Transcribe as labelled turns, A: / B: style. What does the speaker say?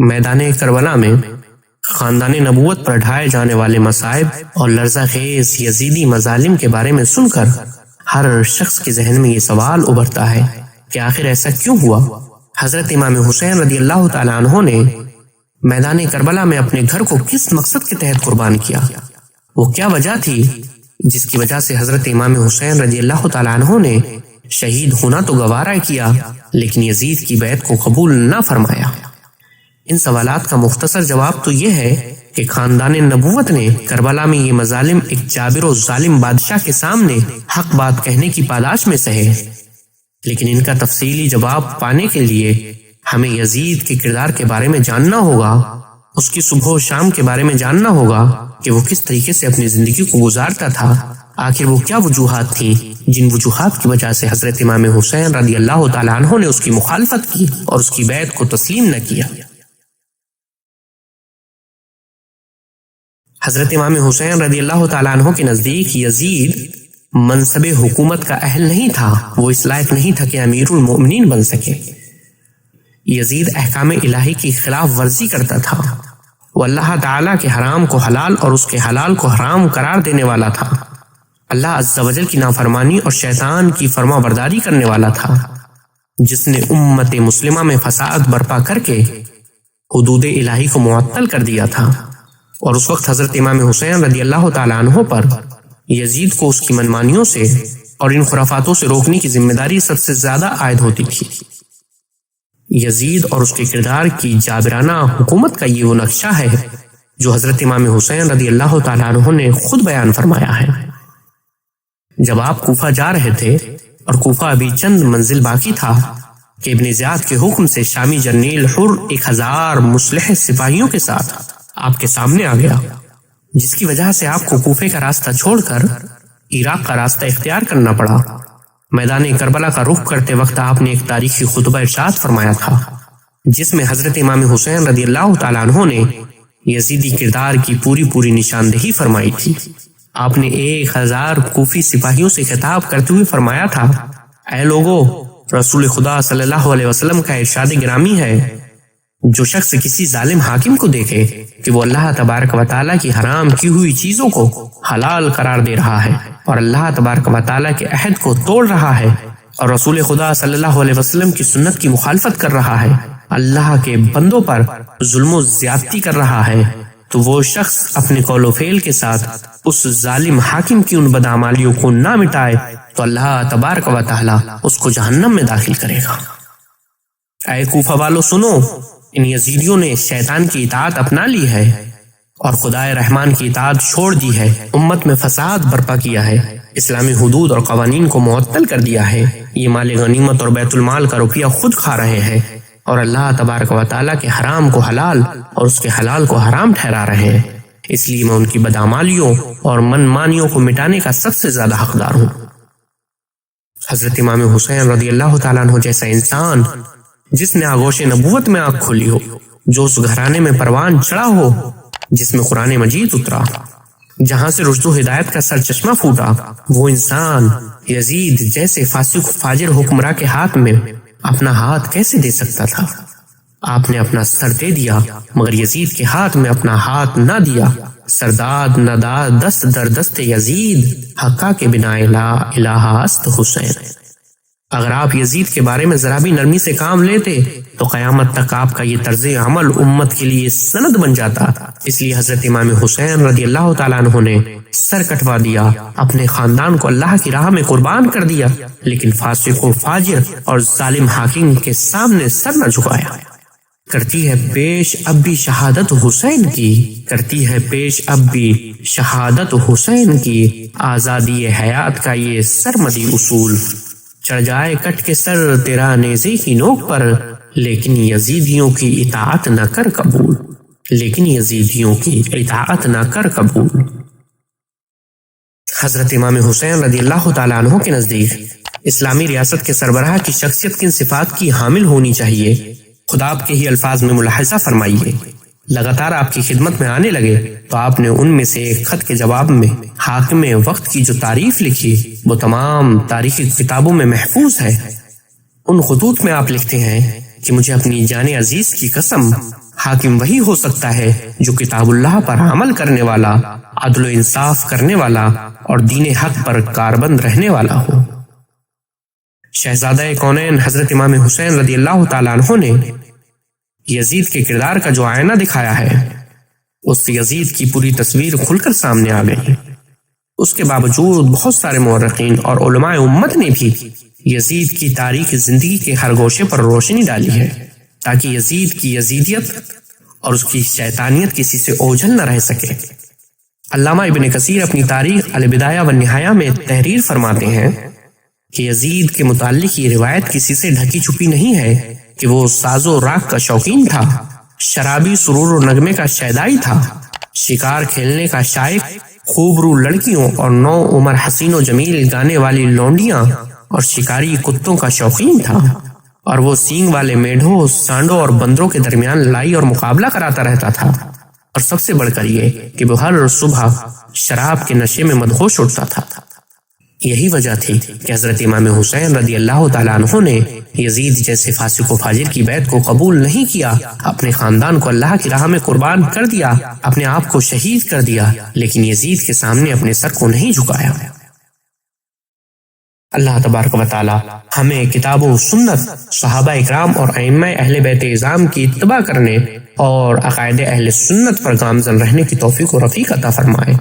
A: میدان کربلا میں خاندان نبوت پر ڈھائے جانے والے مصائب اور لرزہ خیز یزیدی مظالم کے بارے میں سن کر ہر شخص کے ذہن میں یہ سوال ابھرتا ہے کہ آخر ایسا کیوں ہوا؟ حضرت امام حسین رضی اللہ تعالیٰ عنہ نے میدان کربلا میں اپنے گھر کو کس مقصد کے تحت قربان کیا؟ وہ کیا وجہ تھی جس کی وجہ سے حضرت امام حسین رضی اللہ تعالیٰ عنہ نے شہید ہونا تو گوارا کیا لیکن یزید کی بیعت کو قبول نہ فرمایا؟ ان سوالات کا مختصر جواب تو یہ ہے کہ خاندان نبوت نے کربلا میں یہ مظالم ایک جابر و ظالم بادشاہ کے سامنے حق بات کہنے کی پاداش میں سہے، لیکن ان کا تفصیلی جواب پانے کے لیے ہمیں یزید کے کردار کے بارے میں جاننا ہوگا، اس کی صبح و شام کے بارے میں جاننا ہوگا کہ وہ کس طریقے سے اپنی زندگی کو گزارتا تھا، آخر وہ کیا وجوہات تھیں جن وجوہات کی وجہ سے حضرت امام حسین رضی اللہ تعالیٰ عنہ نے اس کی مخالفت کی اور اس کی بیعت کو تسلیم نہ کیا۔ حضرت امام حسین رضی اللہ تعالیٰ عنہ کے نزدیک یزید منصب حکومت کا اہل نہیں تھا، وہ اس لائق نہیں تھا کہ امیر المؤمنین بن سکے۔ یزید احکام الہی کی خلاف ورزی کرتا تھا، وہ اللہ تعالیٰ کے حرام کو حلال اور اس کے حلال کو حرام قرار دینے والا تھا، اللہ عز و جل کی نافرمانی اور شیطان کی فرما برداری کرنے والا تھا، جس نے امت مسلمہ میں فساد برپا کر کے حدود الہی کو معطل کر دیا تھا، اور اس وقت حضرت امام حسین رضی اللہ تعالیٰ عنہ پر یزید کو اس کی منمانیوں سے اور ان خرافاتوں سے روکنے کی ذمہ داری سب سے زیادہ عائد ہوتی تھی۔ یزید اور اس کے کردار کی جابرانہ حکومت کا یہ وہ نقشہ ہے جو حضرت امام حسین رضی اللہ تعالیٰ عنہ نے خود بیان فرمایا ہے۔ جب آپ کوفہ جا رہے تھے اور کوفہ ابھی چند منزل باقی تھا کہ ابن زیاد کے حکم سے شامی جرنیل حر 1000 مسلح سپاہیوں کے ساتھ آپ کے سامنے آ گیا، جس کی وجہ سے آپ کو کوفے کا راستہ چھوڑ کر عراق کا راستہ اختیار کرنا پڑا۔ میدان کربلا کا رخ کرتے وقت آپ نے ایک تاریخی خطبہ ارشاد فرمایا تھا جس میں حضرت امام حسین رضی اللہ تعالیٰ عنہ نے یزیدی کردار کی پوری نشاندہی فرمائی تھی۔ آپ نے 1000 کوفی سپاہیوں سے خطاب کرتے ہوئے فرمایا تھا، اے لوگو، رسول خدا صلی اللہ علیہ وسلم کا ارشاد گرامی ہے، جو شخص کسی ظالم حاکم کو دیکھے کہ وہ اللہ تبارک و تعالیٰ کی حرام کی ہوئی چیزوں کو حلال قرار دے رہا ہے اور اللہ تبارک و تعالیٰ کے عہد کو توڑ رہا ہے اور رسول خدا صلی اللہ علیہ وسلم کی سنت کی مخالفت کر رہا ہے، اللہ کے بندوں پر ظلم و زیادتی کر رہا ہے، تو وہ شخص اپنے قول و فعل کے ساتھ اس ظالم حاکم کی ان بدعمالیوں کو نہ مٹائے تو اللہ تبارک و تعالیٰ اس کو جہنم میں داخل کرے گا۔ اے کوفہ والو سنو، ان یزیدیوں نے شیطان کی اطاعت اپنا لی ہے اور خدائے رحمان کی اطاعت چھوڑ دی ہے، امت میں فساد برپا کیا ہے، اسلامی حدود اور قوانین کو معطل کر دیا ہے، یہ مال غنیمت اور بیت المال کا روپیہ خود کھا رہے ہیں اور اللہ تبارک و تعالیٰ کے حرام کو حلال اور اس کے حلال کو حرام ٹھہرا رہے ہیں، اس لیے میں ان کی بدعمالیوں اور من مانیوں کو مٹانے کا سب سے زیادہ حقدار ہوں۔ حضرت امام حسین رضی اللہ تعالیٰ عنہ جیسا انسان جس نے آغوش نبوت میں آنکھ کھولی ہو، جو اس گھرانے میں پروان چڑھا ہو جس میں قرآن مجید اترا، جہاں سے رشد و ہدایت کا سرچشمہ پھوٹا، وہ انسان یزید جیسے فاسق فاجر حکمراں کے ہاتھ میں اپنا ہاتھ کیسے دے سکتا تھا؟ آپ نے اپنا سر دے دیا مگر یزید کے ہاتھ میں اپنا ہاتھ نہ دیا۔ سرداد نداد دست در دست یزید، حقا کے بنا لا الہ است حسین۔ اگر آپ یزید کے بارے میں ذرا بھی نرمی سے کام لیتے تو قیامت تک آپ کا یہ طرز عمل امت کے لیے سند بن جاتا، اس لیے حضرت امام حسین رضی اللہ تعالیٰ عنہ نے سر کٹوا دیا، اپنے خاندان کو اللہ کی راہ میں قربان کر دیا، لیکن فاسق و فاجر اور ظالم حاکم کے سامنے سر نہ جھکایا۔ کرتی ہے پیش اب بھی شہادت حسین کی، کرتی ہے پیش اب بھی شہادت حسین کی، آزادی حیات کا یہ سرمدی اصول، چڑھ جائے کٹ کے سر تیرا نیزے کی نوک پر، لیکن یزیدیوں کی اطاعت نہ کر قبول، لیکن یزیدیوں کی اطاعت نہ کر قبول۔ حضرت امام حسین رضی اللہ تعالیٰ عنہ کے نزدیک اسلامی ریاست کے سربراہ کی شخصیت کن صفات کی حامل ہونی چاہیے، خدا آپ کے ہی الفاظ میں ملاحظہ فرمائیے۔ لگاتار آپ کی خدمت میں آنے لگے تو آپ نے ان میں سے ایک خط کے جواب میں حاکم وقت کی جو تعریف لکھی وہ تمام تاریخی کتابوں میں محفوظ ہے۔ ان خطوط میں آپ لکھتے ہیں کہ مجھے اپنی جان عزیز کی قسم حاکم وہی ہو سکتا ہے جو کتاب اللہ پر عمل کرنے والا، عدل و انصاف کرنے والا اور دین حق پر کاربند رہنے والا ہو۔ شہزادہ کونین حضرت امام حسین رضی اللہ تعالیٰ عنہ نے یزید کے کردار کا جو آئینہ دکھایا ہے، اس سے یزید کی پوری تصویر کھل کر سامنے آ گئی۔ اس کے باوجود بہت سارے مورخین اور علماء امت نے بھی یزید کی تاریخ زندگی کے ہر گوشے پر روشنی ڈالی ہے، تاکہ یزید کی یزیدیت اور اس کی شیطانیت کسی سے اوجھل نہ رہ سکے۔ علامہ ابن کثیر اپنی تاریخ البدایہ والنہایہ میں تحریر فرماتے ہیں کہ یزید کے متعلق یہ روایت کسی سے ڈھکی چھپی نہیں ہے کہ وہ ساز و راگ کا شوقین تھا، شرابی سرور و نغمے کا شیدائی تھا، شکار کھیلنے کا شائق، خوب رو لڑکیوں اور نو عمر حسین و جمیل گانے والی لونڈیاں اور شکاری کتوں کا شوقین تھا، اور وہ سینگ والے میڈھوں، سانڈوں اور بندروں کے درمیان لڑائی اور مقابلہ کراتا رہتا تھا، اور سب سے بڑھ کر یہ کہ وہ ہر صبح شراب کے نشے میں مدہوش اٹھتا تھا۔ یہی وجہ تھی کہ حضرت امام حسین رضی اللہ تعالیٰ عنہ نے یزید جیسے فاسق و فاجر کی بیعت کو قبول نہیں کیا، اپنے خاندان کو اللہ کی راہ میں قربان کر دیا، اپنے آپ کو شہید کر دیا، لیکن یزید کے سامنے اپنے سر کو نہیں جھکایا۔ اللہ تبارک و تعالی ہمیں کتاب و سنت، صحابہ اکرام اور ائمہ اہل بیت اعظام کی اتباع کرنے اور عقائد اہل سنت پر گامزن رہنے کی توفیق و رفیق عطا فرمائے۔